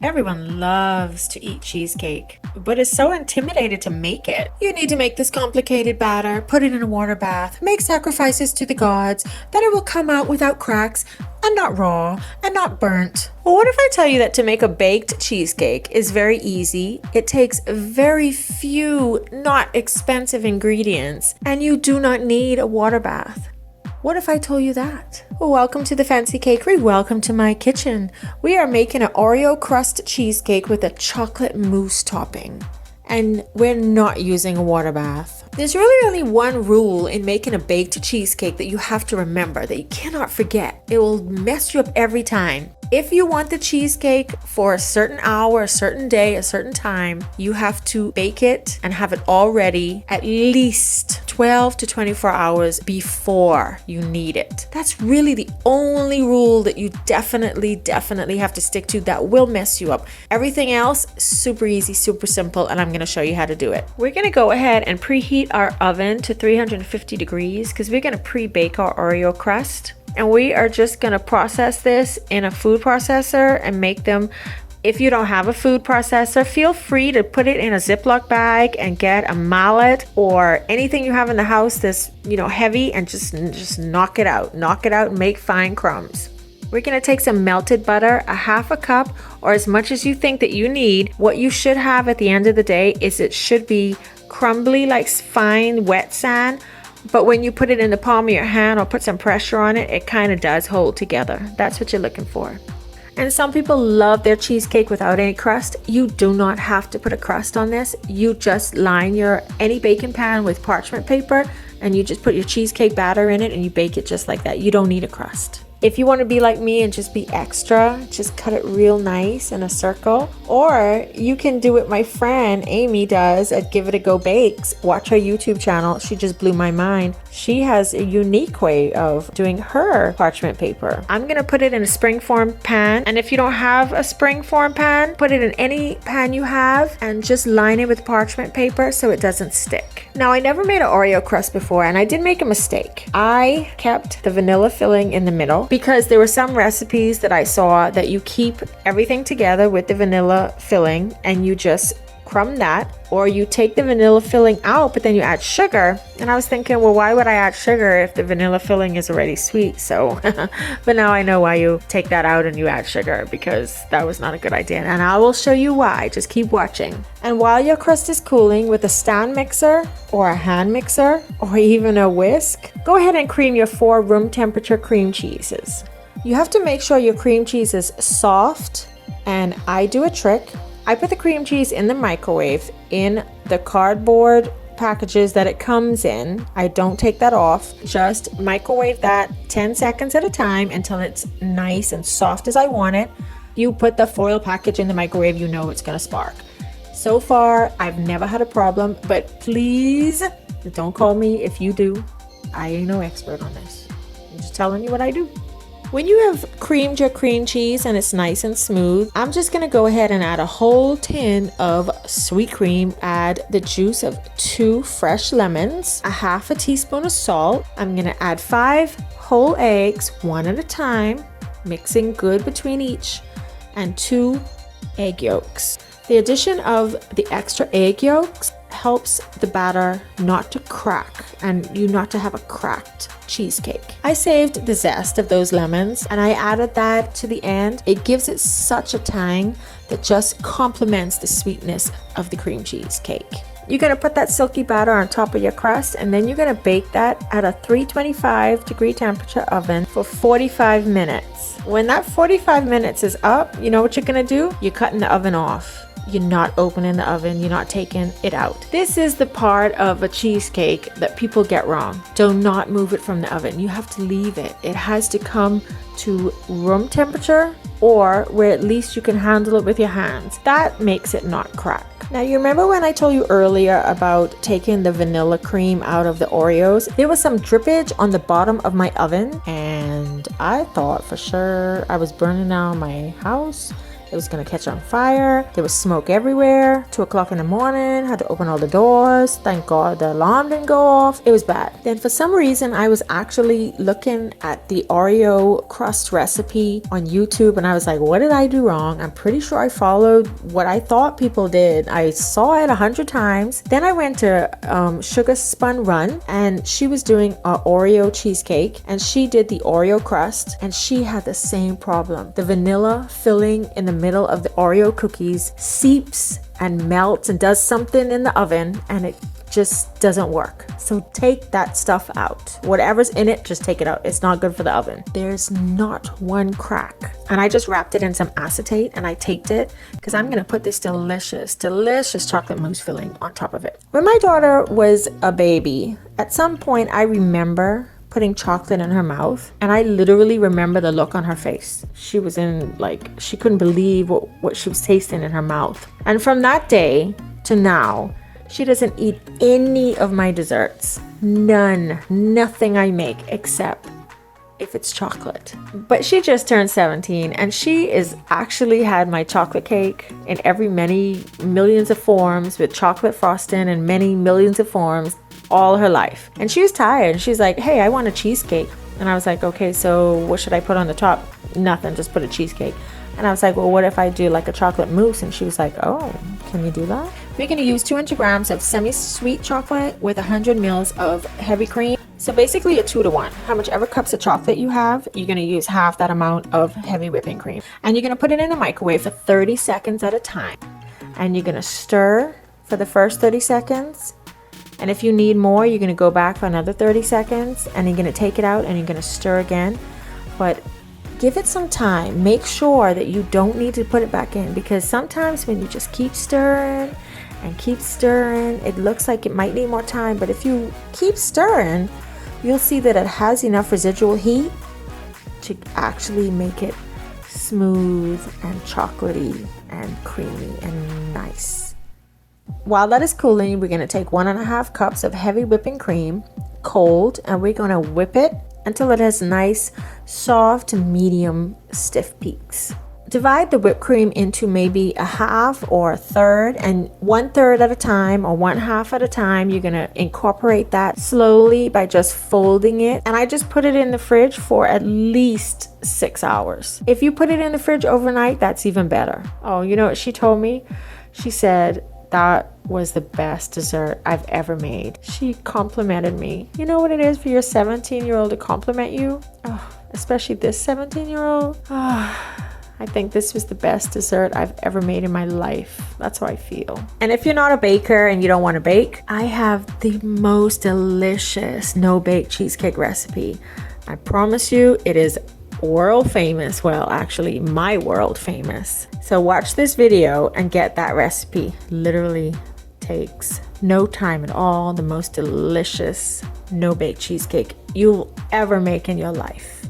Everyone loves to eat cheesecake, but is so intimidated to make it. You need to make this complicated batter, put it in a water bath, make sacrifices to the gods, that it will come out without cracks and not raw and not burnt. Well, what if I tell you that to make a baked cheesecake is very easy, it takes very few, not expensive ingredients, and you do not need a water bath? What if I told you that? Well, welcome to the fancy cakery. Welcome to my kitchen. We are making an Oreo crust cheesecake with a chocolate mousse topping. And we're not using a water bath. There's really only one rule in making a baked cheesecake that you have to remember, that you cannot forget. It will mess you up every time. If you want the cheesecake for a certain hour, a certain day, a certain time, you have to bake it and have it all ready at least 12 to 24 hours before you need it. That's really the only rule that you definitely have to stick to that will mess you up. Everything else, super easy, super simple, and I'm going to show you how to do it. We're going to go ahead and preheat our oven to 350 degrees because we're going to pre-bake our Oreo crust. And we are just going to process this in a food processor and make them. If you don't have a food processor, feel free to put it in a Ziploc bag and get a mallet or anything you have in the house that's, heavy, and just knock it out and make fine crumbs. We're going to take some melted butter, a half a cup or as much as you think that you need. What you should have at the end of the day is it should be crumbly, like fine wet sand. But when you put it in the palm of your hand or put some pressure on it, it kind of does hold together. That's what you're looking for. And some people love their cheesecake without any crust. You do not have to put a crust on this. You just line any baking pan with parchment paper and you just put your cheesecake batter in it and you bake it just like that. You don't need a crust. If you want to be like me and just be extra, just cut it real nice in a circle. Or you can do what my friend Amy does at Give It a Go Bakes. Watch her YouTube channel. She just blew my mind. She has a unique way of doing her parchment paper. I'm going to put it in a springform pan. And if you don't have a springform pan, put it in any pan you have and just line it with parchment paper so it doesn't stick. Now, I never made an Oreo crust before and I did make a mistake. I kept the vanilla filling in the middle, because there were some recipes that I saw that you keep everything together with the vanilla filling and you just crumb that, or you take the vanilla filling out but then you add sugar. And I was thinking, well, why would I add sugar if the vanilla filling is already sweet? So but now I know why you take that out and you add sugar, because that was not a good idea, and I will show you why. Just keep watching. And while your crust is cooling, with a stand mixer or a hand mixer or even a whisk, go ahead and cream your 4 room temperature cream cheeses. You have to make sure your cream cheese is soft, and I do a trick. I put the cream cheese in the microwave in the cardboard packages that it comes in. I don't take that off. Just microwave that 10 seconds at a time until it's nice and soft as I want it. You put the foil package in the microwave, you know it's going to spark. So far, I've never had a problem, but please don't call me if you do. I ain't no expert on this. I'm just telling you what I do. When you have creamed your cream cheese and it's nice and smooth, I'm just going to go ahead and add a whole tin of sweet cream, add the juice of 2 fresh lemons, a half a teaspoon of salt. I'm going to add 5 whole eggs, one at a time, mixing good between each, and 2 egg yolks. The addition of the extra egg yolks helps the batter not to crack and you not to have a cracked cheesecake. I saved the zest of those lemons and I added that to the end. It gives it such a tang that just complements the sweetness of the cream cheesecake. You're going to put that silky batter on top of your crust, and then you're going to bake that at a 325 degree temperature oven for 45 minutes. When that 45 minutes is up, you know what you're going to do? You're cutting the oven off. You're not opening the oven. You're not taking it out. This is the part of a cheesecake that people get wrong. Do not move it from the oven. You have to leave it. It has to come to room temperature, or where at least you can handle it with your hands. That makes it not crack. Now, you remember when I told you earlier about taking the vanilla cream out of the Oreos? There was some drippage on the bottom of my oven, and I thought for sure I was burning down my house. It was gonna catch on fire. There was smoke everywhere. 2 o'clock in the morning, had to open all the doors. Thank God the alarm didn't go off. It was bad. Then for some reason, I was actually looking at the Oreo crust recipe on YouTube, and I was like, what did I do wrong? I'm pretty sure I followed what I thought people did. I saw it 100 times. Then I went to Sugar Spun Run, and she was doing an Oreo cheesecake, and she did the Oreo crust, and she had the same problem. The vanilla filling in the middle of the Oreo cookies seeps and melts and does something in the oven, and it just doesn't work. So take that stuff out. Whatever's in it, just take it out. It's not good for the oven. There's not one crack. And I just wrapped it in some acetate and I taped it because I'm gonna put this delicious chocolate mousse filling on top of it. When my daughter was a baby, at some point I remember putting chocolate in her mouth, and I literally remember the look on her face. She was she couldn't believe what she was tasting in her mouth. And from that day to now, she doesn't eat any of my desserts. None. Nothing I make except if it's chocolate. But she just turned 17, and she is actually had my chocolate cake in many millions of forms with chocolate frosting in many millions of forms all her life. And she was tired. She's like, hey, I want a cheesecake. And I was like, okay, so what should I put on the top? Nothing, just put a cheesecake. And I was like, well, what if I do like a chocolate mousse? And she was like, oh, can you do that? We're going to use 200 grams of semi-sweet chocolate with 100 mils of heavy cream. So basically a 2-to-1. How much ever cups of chocolate you have, you're going to use half that amount of heavy whipping cream. And you're going to put it in the microwave for 30 seconds at a time. And you're going to stir for the first 30 seconds. And if you need more, you're going to go back for another 30 seconds. And you're going to take it out and you're going to stir again. But give it some time. Make sure that you don't need to put it back in, because sometimes when you just keep stirring and keep stirring, it looks like it might need more time. But if you keep stirring, you'll see that it has enough residual heat to actually make it smooth and chocolatey and creamy and nice. While that is cooling, we're going to take 1.5 cups of heavy whipping cream, cold, and we're going to whip it until it has nice, soft to medium stiff peaks. Divide the whipped cream into maybe a half or a third, and 1/3 at a time or 1/2 at a time. You're going to incorporate that slowly by just folding it. And I just put it in the fridge for at least 6 hours. If you put it in the fridge overnight, that's even better. Oh, you know what she told me? She said, that was the best dessert I've ever made. She complimented me. You know what it is for your 17-year-old to compliment you? Oh, especially this 17-year-old. I think this was the best dessert I've ever made in my life. That's how I feel. And if you're not a baker and you don't want to bake, I have the most delicious no-bake cheesecake recipe. I promise you, it is world famous. Well, actually my world famous. So watch this video and get that recipe. Literally takes no time at all. The most delicious no-bake cheesecake you'll ever make in your life.